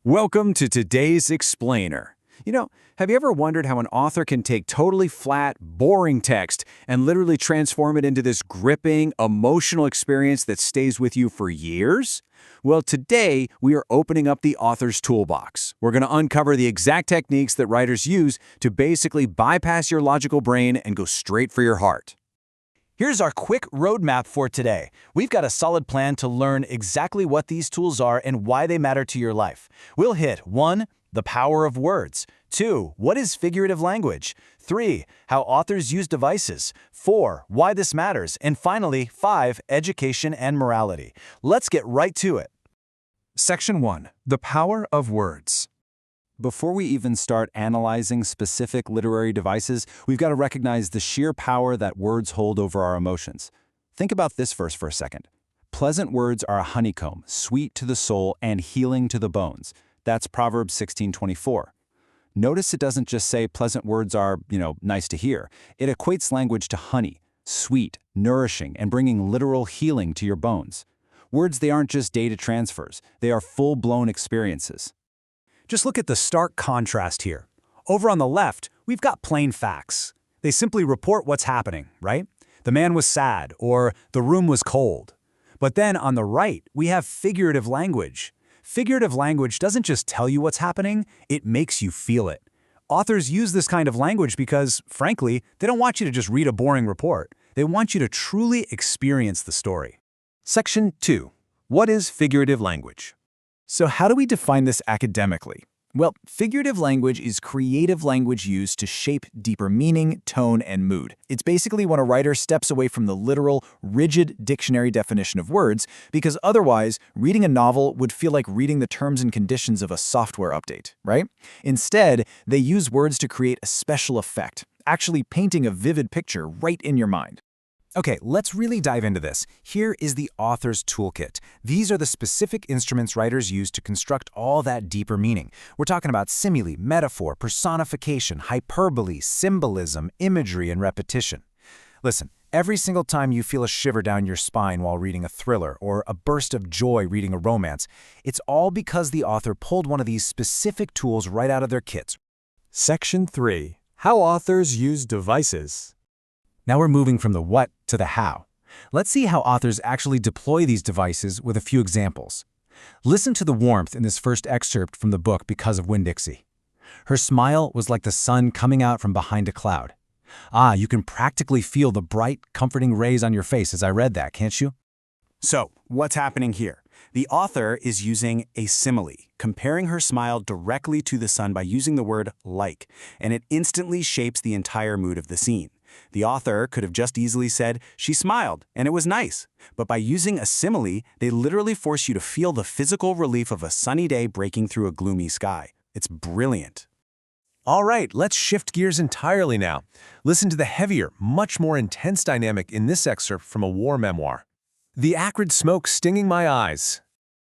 Welcome to today's Explainer. Have you ever wondered how an author can take totally flat, boring text and literally transform it into this gripping, emotional experience that stays with you for years? Well, today we are opening up the author's toolbox. We're going to uncover the exact techniques that writers use to basically bypass your logical brain and go straight for your heart. Here's our quick roadmap for today. We've got a solid plan to learn exactly what these tools are and why they matter to your life. We'll hit 1. The power of words. 2. What is figurative language? 3. How authors use devices. 4. Why this matters. And finally, 5. Education and morality. Let's get right to it. Section 1. The power of words. Before we even start analyzing specific literary devices, we've got to recognize the sheer power that words hold over our emotions. Think about this verse for a second. Pleasant words are a honeycomb, sweet to the soul and healing to the bones. That's Proverbs 16:24. Notice it doesn't just say pleasant words are, nice to hear. It equates language to honey, sweet, nourishing, and bringing literal healing to your bones. Words, they aren't just data transfers. They are full-blown experiences. Just look at the stark contrast here. Over on the left, we've got plain facts. They simply report what's happening, right? The man was sad, or the room was cold. But then on the right, we have figurative language. Figurative language doesn't just tell you what's happening, it makes you feel it. Authors use this kind of language because, frankly, they don't want you to just read a boring report. They want you to truly experience the story. Section 2. What is figurative language? So how do we define this academically? Well, figurative language is creative language used to shape deeper meaning, tone, and mood. It's basically when a writer steps away from the literal, rigid dictionary definition of words, because otherwise, reading a novel would feel like reading the terms and conditions of a software update, right? Instead, they use words to create a special effect, actually painting a vivid picture right in your mind. Okay, let's really dive into this. Here is the author's toolkit. These are the specific instruments writers use to construct all that deeper meaning. We're talking about simile, metaphor, personification, hyperbole, symbolism, imagery, and repetition. Listen, every single time you feel a shiver down your spine while reading a thriller or a burst of joy reading a romance, it's all because the author pulled one of these specific tools right out of their kits. Section 3. How authors use devices. Now we're moving from the what to the how. Let's see how authors actually deploy these devices with a few examples. Listen to the warmth in this first excerpt from the book Because of Winn-Dixie. Her smile was like the sun coming out from behind a cloud. You can practically feel the bright, comforting rays on your face as I read that, can't you? So, what's happening here? The author is using a simile, comparing her smile directly to the sun by using the word like, and it instantly shapes the entire mood of the scene. The author could have just easily said, she smiled, and it was nice. But by using a simile, they literally force you to feel the physical relief of a sunny day breaking through a gloomy sky. It's brilliant. All right, let's shift gears entirely now. Listen to the heavier, much more intense dynamic in this excerpt from a war memoir. The acrid smoke stinging my eyes.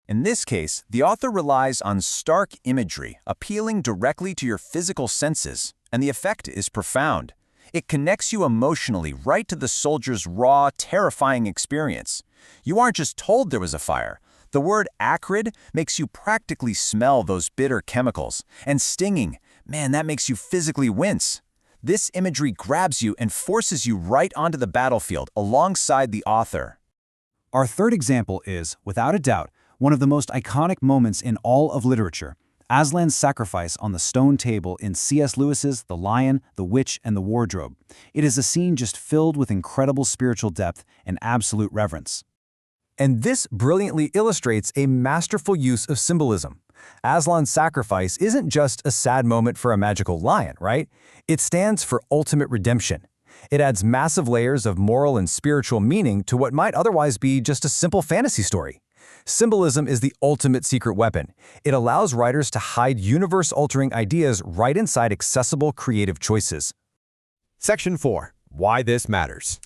In this case, the author relies on stark imagery, appealing directly to your physical senses, and the effect is profound. It connects you emotionally right to the soldier's raw, terrifying experience. You aren't just told there was a fire. The word acrid makes you practically smell those bitter chemicals. And stinging, man, that makes you physically wince. This imagery grabs you and forces you right onto the battlefield alongside the author. Our third example is, without a doubt, one of the most iconic moments in all of literature. Aslan's sacrifice on the stone table in C.S. Lewis's The Lion, the Witch, and the Wardrobe. It is a scene just filled with incredible spiritual depth and absolute reverence. And this brilliantly illustrates a masterful use of symbolism. Aslan's sacrifice isn't just a sad moment for a magical lion, right? It stands for ultimate redemption. It adds massive layers of moral and spiritual meaning to what might otherwise be just a simple fantasy story. Symbolism is the ultimate secret weapon. It allows writers to hide universe-altering ideas right inside accessible creative choices. Section 4. Why this matters.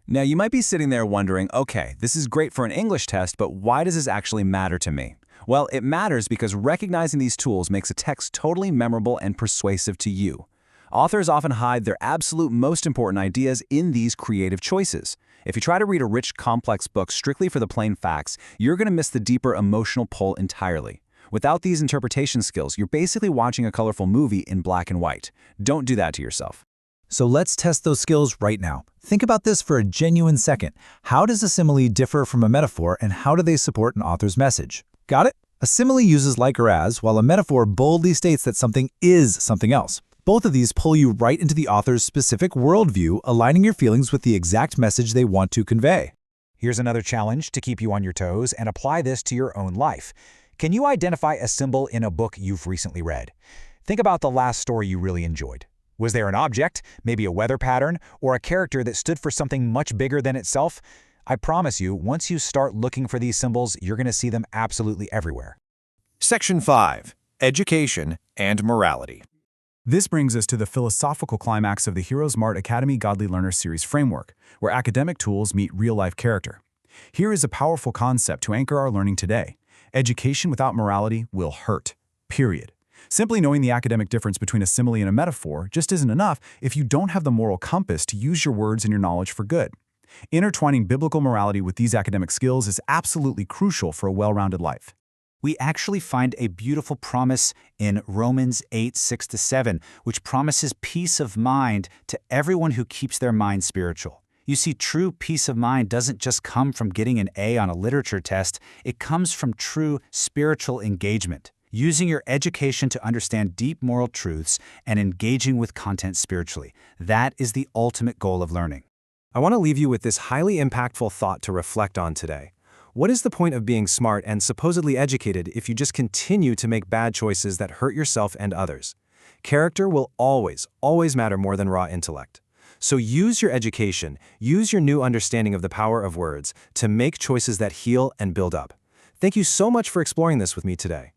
Now, you might be sitting there wondering, okay, this is great for an English test, but why does this actually matter to me? Well, it matters because recognizing these tools makes a text totally memorable and persuasive to you. Authors often hide their absolute most important ideas in these creative choices. If you try to read a rich, complex book strictly for the plain facts, you're going to miss the deeper emotional pull entirely. Without these interpretation skills, you're basically watching a colorful movie in black and white. Don't do that to yourself. So let's test those skills right now. Think about this for a genuine second. How does a simile differ from a metaphor, and how do they support an author's message? Got it? A simile uses like or as, while a metaphor boldly states that something is something else. Both of these pull you right into the author's specific worldview, aligning your feelings with the exact message they want to convey. Here's another challenge to keep you on your toes and apply this to your own life. Can you identify a symbol in a book you've recently read? Think about the last story you really enjoyed. Was there an object, maybe a weather pattern, or a character that stood for something much bigger than itself? I promise you, once you start looking for these symbols, you're going to see them absolutely everywhere. Section 5. Education and Morality. This brings us to the philosophical climax of the HeroesmartAcademy Godly Learner Series framework, where academic tools meet real-life character. Here is a powerful concept to anchor our learning today. Education without morality will hurt. Period. Simply knowing the academic difference between a simile and a metaphor just isn't enough if you don't have the moral compass to use your words and your knowledge for good. Intertwining biblical morality with these academic skills is absolutely crucial for a well-rounded life. We actually find a beautiful promise in Romans 8:6-7, which promises peace of mind to everyone who keeps their mind spiritual. You see, true peace of mind doesn't just come from getting an A on a literature test, it comes from true spiritual engagement, using your education to understand deep moral truths and engaging with content spiritually. That is the ultimate goal of learning. I want to leave you with this highly impactful thought to reflect on today. What is the point of being smart and supposedly educated if you just continue to make bad choices that hurt yourself and others? Character will always matter more than raw intellect. So use your education, use your new understanding of the power of words to make choices that heal and build up. Thank you so much for exploring this with me today.